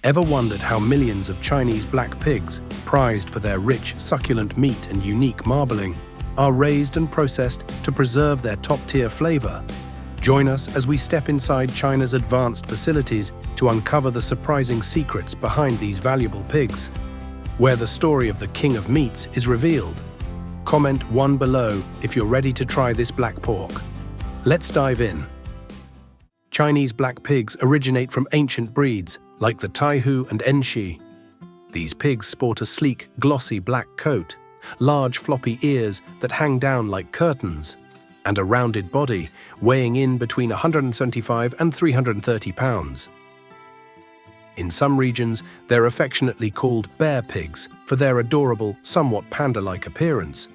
Ever wondered how millions of Chinese black pigs, prized for their rich, succulent meat and unique marbling, are raised and processed to preserve their top-tier flavor? Join us as we step inside China's advanced facilities to uncover the surprising secrets behind these valuable pigs, where the story of the king of meats is revealed. Comment 1 below if you're ready to try this black pork. Let's dive in. Chinese black pigs originate from ancient breeds like the Taihu and Enshi. These pigs sport a sleek, glossy black coat, large floppy ears that hang down like curtains, and a rounded body weighing in between 175 and 330 pounds. In some regions, they're affectionately called bear pigs for their adorable, somewhat panda-like appearance.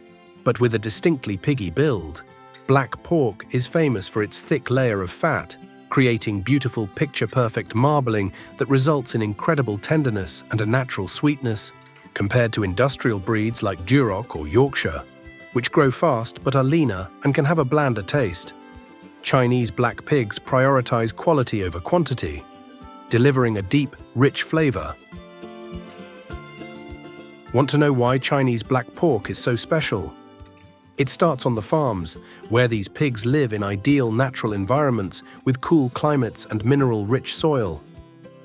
But with a distinctly piggy build, black pork is famous for its thick layer of fat, creating beautiful picture-perfect marbling that results in incredible tenderness and a natural sweetness, compared to industrial breeds like Duroc or Yorkshire, which grow fast but are leaner and can have a blander taste. Chinese black pigs prioritize quality over quantity, delivering a deep, rich flavor. Want to know why Chinese black pork is so special? It starts on the farms, where these pigs live in ideal natural environments with cool climates and mineral-rich soil.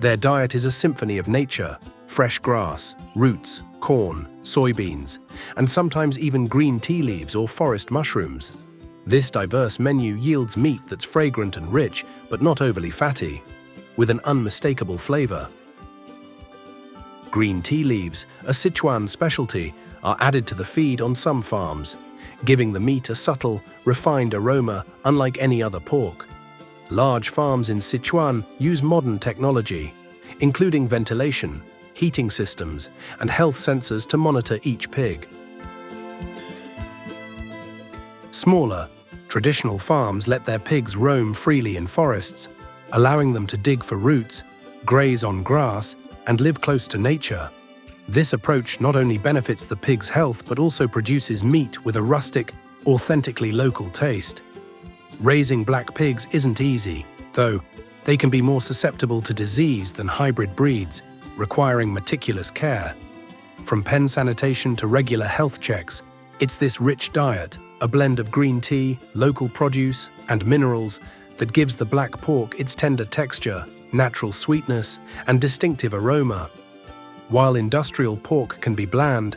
Their diet is a symphony of nature: fresh grass, roots, corn, soybeans, and sometimes even green tea leaves or forest mushrooms. This diverse menu yields meat that's fragrant and rich, but not overly fatty, with an unmistakable flavor. Green tea leaves, a Sichuan specialty, are added to the feed on some farms, giving the meat a subtle, refined aroma unlike any other pork. Large farms in Sichuan use modern technology, including ventilation, heating systems, and health sensors to monitor each pig. Smaller, traditional farms let their pigs roam freely in forests, allowing them to dig for roots, graze on grass, and live close to nature. This approach not only benefits the pig's health but also produces meat with a rustic, authentically local taste. Raising black pigs isn't easy, though they can be more susceptible to disease than hybrid breeds, requiring meticulous care. From pen sanitation to regular health checks, it's this rich diet, a blend of green tea, local produce, and minerals, that gives the black pork its tender texture, natural sweetness, and distinctive aroma. While industrial pork can be bland,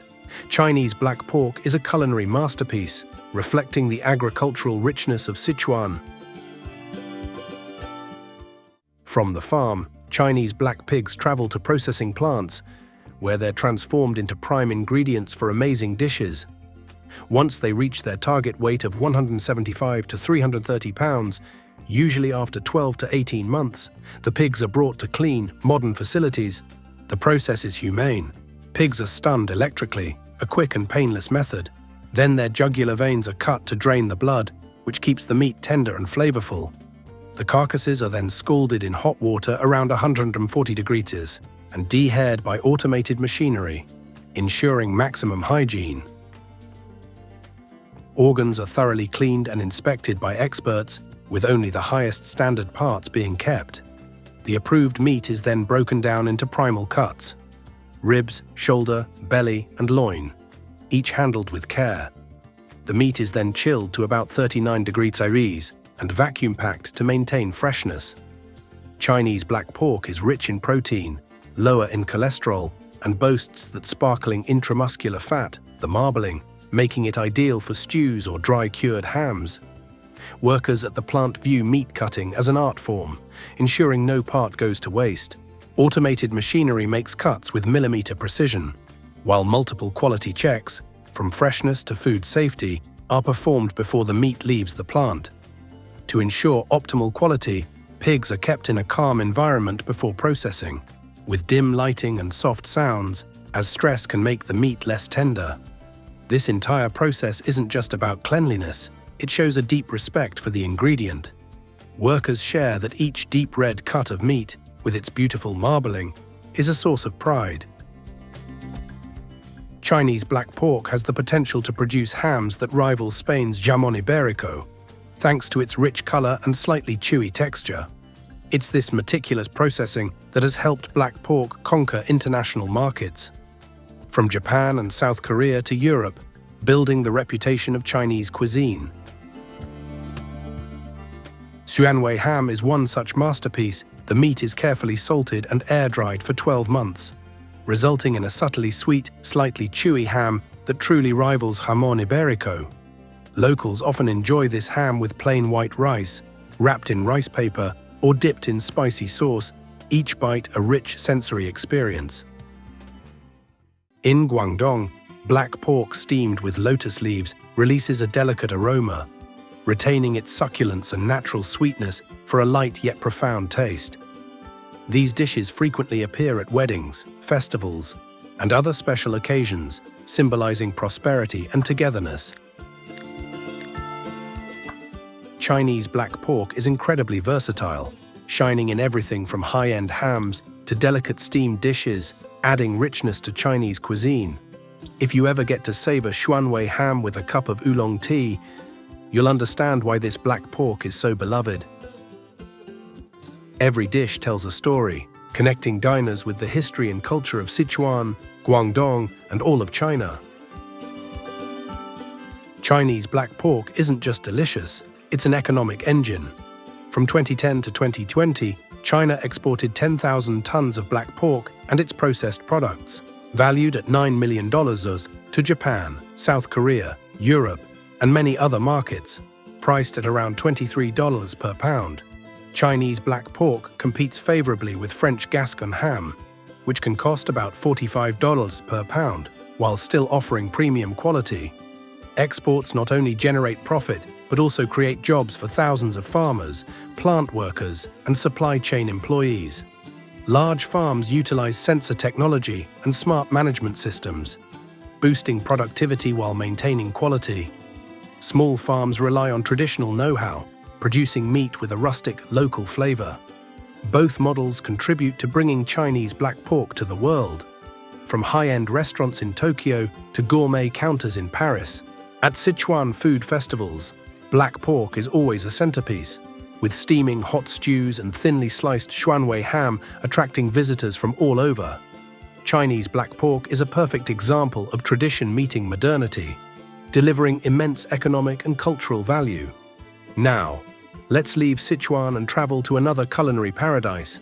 Chinese black pork is a culinary masterpiece, reflecting the agricultural richness of Sichuan. From the farm, Chinese black pigs travel to processing plants, where they're transformed into prime ingredients for amazing dishes. Once they reach their target weight of 175 to 330 pounds, usually after 12 to 18 months, the pigs are brought to clean, modern facilities. The process is humane. Pigs are stunned electrically, a quick and painless method. Then their jugular veins are cut to drain the blood, which keeps the meat tender and flavorful. The carcasses are then scalded in hot water around 140 degrees and de-haired by automated machinery, ensuring maximum hygiene. Organs are thoroughly cleaned and inspected by experts, with only the highest standard parts being kept. The approved meat is then broken down into primal cuts: ribs, shoulder, belly, and loin, each handled with care. The meat is then chilled to about 39 degrees Celsius and vacuum-packed to maintain freshness. Chinese black pork is rich in protein, lower in cholesterol, and boasts that sparkling intramuscular fat, the marbling, making it ideal for stews or dry-cured hams. Workers at the plant view meat cutting as an art form, ensuring no part goes to waste. Automated machinery makes cuts with millimeter precision, while multiple quality checks, from freshness to food safety, are performed before the meat leaves the plant. To ensure optimal quality, pigs are kept in a calm environment before processing, with dim lighting and soft sounds, as stress can make the meat less tender. This entire process isn't just about cleanliness, it shows a deep respect for the ingredient. Workers share that each deep red cut of meat, with its beautiful marbling, is a source of pride. Chinese black pork has the potential to produce hams that rival Spain's jamón ibérico, thanks to its rich color and slightly chewy texture. It's this meticulous processing that has helped black pork conquer international markets. From Japan and South Korea to Europe, building the reputation of Chinese cuisine. Xuanwei ham is one such masterpiece. The meat is carefully salted and air-dried for 12 months, resulting in a subtly sweet, slightly chewy ham that truly rivals jamón ibérico. Locals often enjoy this ham with plain white rice, wrapped in rice paper or dipped in spicy sauce, each bite a rich sensory experience. In Guangdong, black pork steamed with lotus leaves releases a delicate aroma, retaining its succulence and natural sweetness for a light yet profound taste. These dishes frequently appear at weddings, festivals, and other special occasions, symbolizing prosperity and togetherness. Chinese black pork is incredibly versatile, shining in everything from high-end hams to delicate steamed dishes, adding richness to Chinese cuisine. If you ever get to savor Xuanwei ham with a cup of oolong tea, you'll understand why this black pork is so beloved. Every dish tells a story, connecting diners with the history and culture of Sichuan, Guangdong, and all of China. Chinese black pork isn't just delicious, it's an economic engine. From 2010 to 2020, China exported 10,000 tons of black pork and its processed products, valued at $9 million to Japan, South Korea, Europe, and many other markets, priced at around $23 per pound. Chinese black pork competes favorably with French Gascon ham, which can cost about $45 per pound, while still offering premium quality. Exports not only generate profit, but also create jobs for thousands of farmers, plant workers, and supply chain employees. Large farms utilize sensor technology and smart management systems, boosting productivity while maintaining quality. Small farms rely on traditional know-how, producing meat with a rustic, local flavor. Both models contribute to bringing Chinese black pork to the world, from high-end restaurants in Tokyo to gourmet counters in Paris. At Sichuan food festivals, black pork is always a centerpiece, with steaming hot stews and thinly sliced Xuanwei ham attracting visitors from all over. Chinese black pork is a perfect example of tradition meeting modernity, delivering immense economic and cultural value. Now, let's leave Sichuan and travel to another culinary paradise.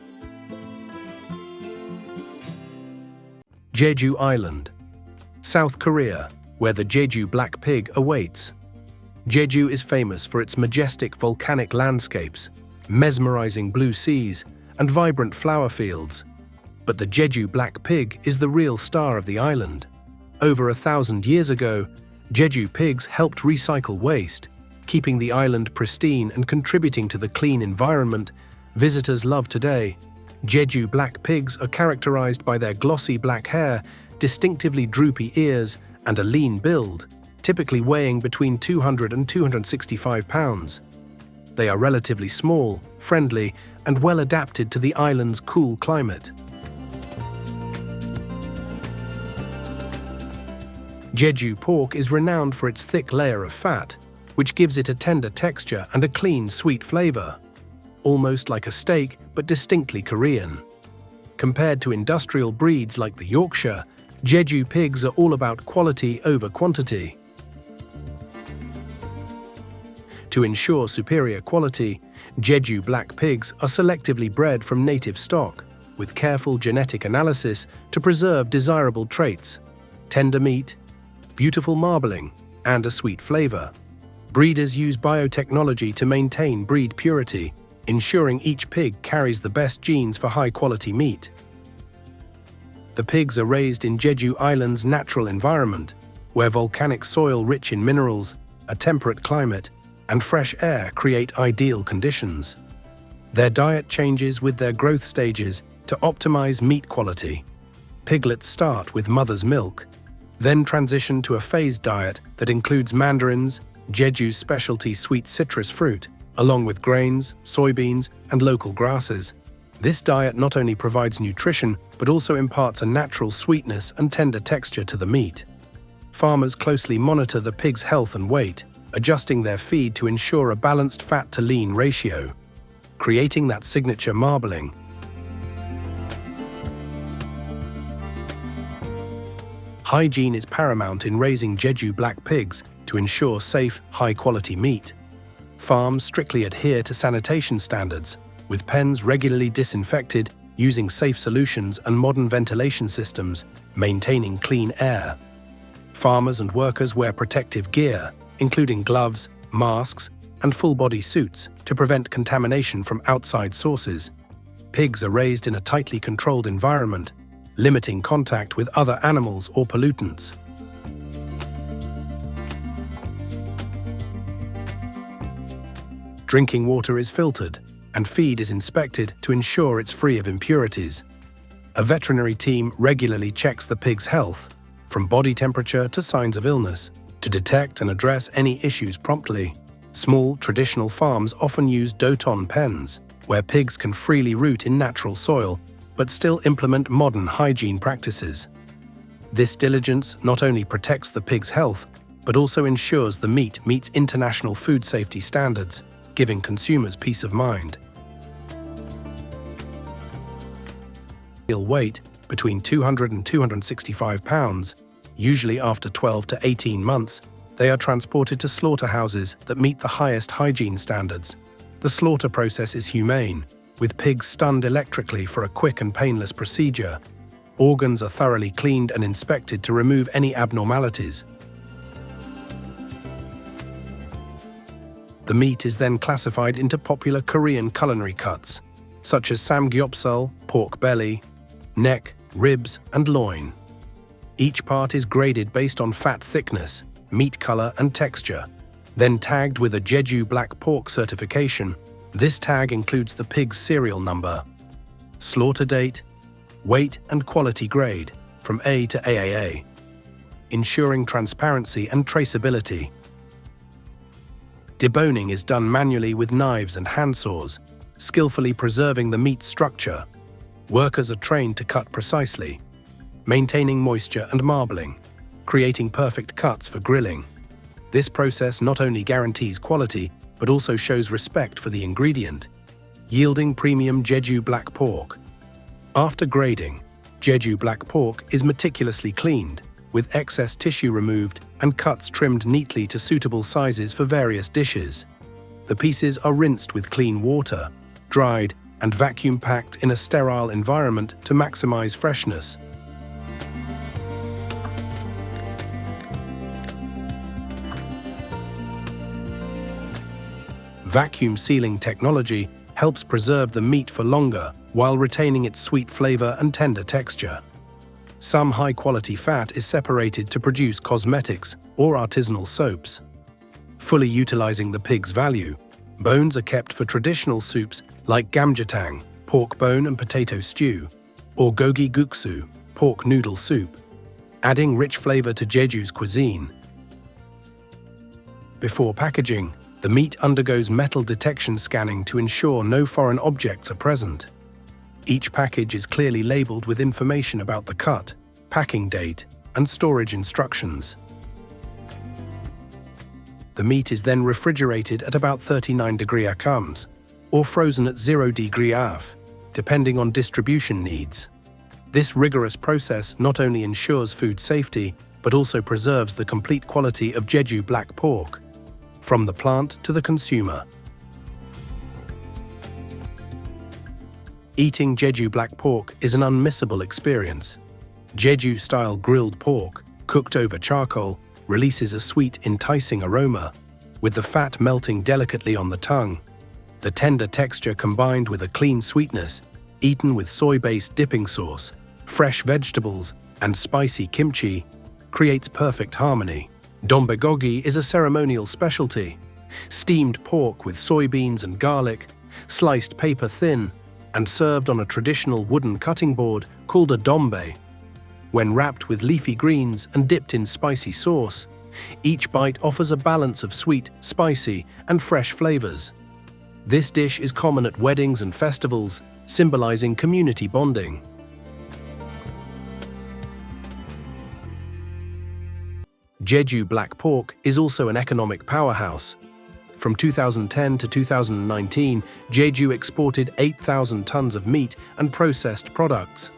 Jeju Island, South Korea, where the Jeju black pig awaits. Jeju is famous for its majestic volcanic landscapes, mesmerizing blue seas, and vibrant flower fields. But the Jeju black pig is the real star of the island. Over 1,000 years ago, Jeju pigs helped recycle waste, keeping the island pristine and contributing to the clean environment visitors love today. Jeju black pigs are characterized by their glossy black hair, distinctively droopy ears, and a lean build, typically weighing between 200 and 265 pounds. They are relatively small, friendly, and well adapted to the island's cool climate. Jeju pork is renowned for its thick layer of fat, which gives it a tender texture and a clean, sweet flavor, almost like a steak but distinctly Korean. Compared to industrial breeds like the Yorkshire, Jeju pigs are all about quality over quantity. To ensure superior quality, Jeju black pigs are selectively bred from native stock, with careful genetic analysis to preserve desirable traits: tender meat, beautiful marbling, and a sweet flavor. Breeders use biotechnology to maintain breed purity, ensuring each pig carries the best genes for high-quality meat. The pigs are raised in Jeju Island's natural environment, where volcanic soil rich in minerals, a temperate climate, and fresh air create ideal conditions. Their diet changes with their growth stages to optimize meat quality. Piglets start with mother's milk, then transition to a phased diet that includes mandarins, Jeju's specialty sweet citrus fruit, along with grains, soybeans, and local grasses. This diet not only provides nutrition, but also imparts a natural sweetness and tender texture to the meat. Farmers closely monitor the pig's health and weight, adjusting their feed to ensure a balanced fat-to-lean ratio. creating that signature marbling. Hygiene is paramount in raising Jeju black pigs to ensure safe, high-quality meat. Farms strictly adhere to sanitation standards, with pens regularly disinfected using safe solutions and modern ventilation systems, maintaining clean air. Farmers and workers wear protective gear, including gloves, masks, and full-body suits to prevent contamination from outside sources. Pigs are raised in a tightly controlled environment, limiting contact with other animals or pollutants. Drinking water is filtered, and feed is inspected to ensure it's free of impurities. A veterinary team regularly checks the pig's health, from body temperature to signs of illness, to detect and address any issues promptly. Small, traditional farms often use doton pens, where pigs can freely root in natural soil, but still implement modern hygiene practices. This diligence not only protects the pig's health, but also ensures the meat meets international food safety standards, giving consumers peace of mind. Weight between 200 and 265 pounds, usually after 12 to 18 months, they are transported to slaughterhouses that meet the highest hygiene standards. The slaughter process is humane, with pigs stunned electrically for a quick and painless procedure. Organs are thoroughly cleaned and inspected to remove any abnormalities. The meat is then classified into popular Korean culinary cuts, such as samgyeopsal, pork belly, neck, ribs, and loin. Each part is graded based on fat thickness, meat color, and texture, then tagged with a Jeju black pork certification. This tag includes the pig's serial number, slaughter date, weight, and quality grade, from A to AAA, ensuring transparency and traceability. Deboning is done manually with knives and handsaws, skillfully preserving the meat's structure. Workers are trained to cut precisely, maintaining moisture and marbling, creating perfect cuts for grilling. This process not only guarantees quality, but also shows respect for the ingredient, yielding premium Jeju black pork. After grading, Jeju black pork is meticulously cleaned, with excess tissue removed and cuts trimmed neatly to suitable sizes for various dishes. The pieces are rinsed with clean water, dried, and vacuum-packed in a sterile environment to maximize freshness. Vacuum sealing technology helps preserve the meat for longer while retaining its sweet flavor and tender texture. Some high-quality fat is separated to produce cosmetics or artisanal soaps. Fully utilizing the pig's value, bones are kept for traditional soups like gamjatang, pork bone and potato stew, or gogi guksu, pork noodle soup, adding rich flavor to Jeju's cuisine. Before packaging, the meat undergoes metal detection scanning to ensure no foreign objects are present. Each package is clearly labeled with information about the cut, packing date, and storage instructions. The meat is then refrigerated at about 39 degrees Celsius, or frozen at 0 degrees Celsius, depending on distribution needs. This rigorous process not only ensures food safety, but also preserves the complete quality of Jeju black pork, from the plant to the consumer. Eating Jeju black pork is an unmissable experience. Jeju-style grilled pork, cooked over charcoal, releases a sweet, enticing aroma, with the fat melting delicately on the tongue. The tender texture combined with a clean sweetness, eaten with soy-based dipping sauce, fresh vegetables, and spicy kimchi, creates perfect harmony. Dombegogi is a ceremonial specialty. Steamed pork with soybeans and garlic, sliced paper thin, and served on a traditional wooden cutting board called a dombe. When wrapped with leafy greens and dipped in spicy sauce, each bite offers a balance of sweet, spicy, and fresh flavors. This dish is common at weddings and festivals, symbolizing community bonding. Jeju black pork is also an economic powerhouse. From 2010 to 2019, Jeju exported 8,000 tons of meat and processed products,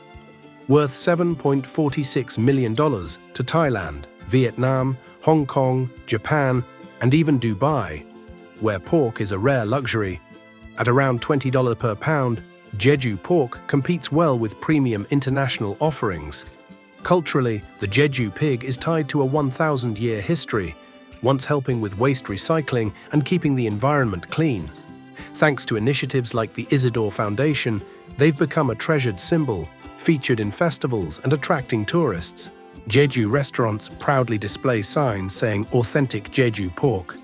worth $7.46 million to Thailand, Vietnam, Hong Kong, Japan, and even Dubai, where pork is a rare luxury. At around $20 per pound, Jeju pork competes well with premium international offerings. Culturally, the Jeju pig is tied to a 1,000-year history, once helping with waste recycling and keeping the environment clean. Thanks to initiatives like the Isidore Foundation, they've become a treasured symbol, featured in festivals and attracting tourists. Jeju restaurants proudly display signs saying "Authentic Jeju Pork,"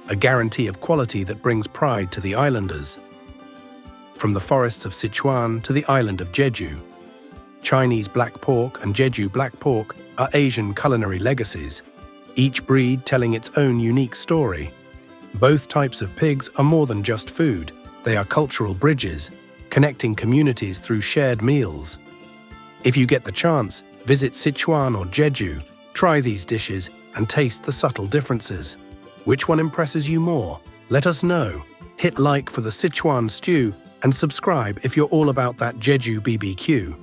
a guarantee of quality that brings pride to the islanders. From the forests of Sichuan to the island of Jeju, Chinese black pork and Jeju black pork are Asian culinary legacies, each breed telling its own unique story. Both types of pigs are more than just food. They are cultural bridges, connecting communities through shared meals. If you get the chance, visit Sichuan or Jeju, try these dishes, and taste the subtle differences. Which one impresses you more? Let us know. Hit like for the Sichuan stew and subscribe if you're all about that Jeju BBQ.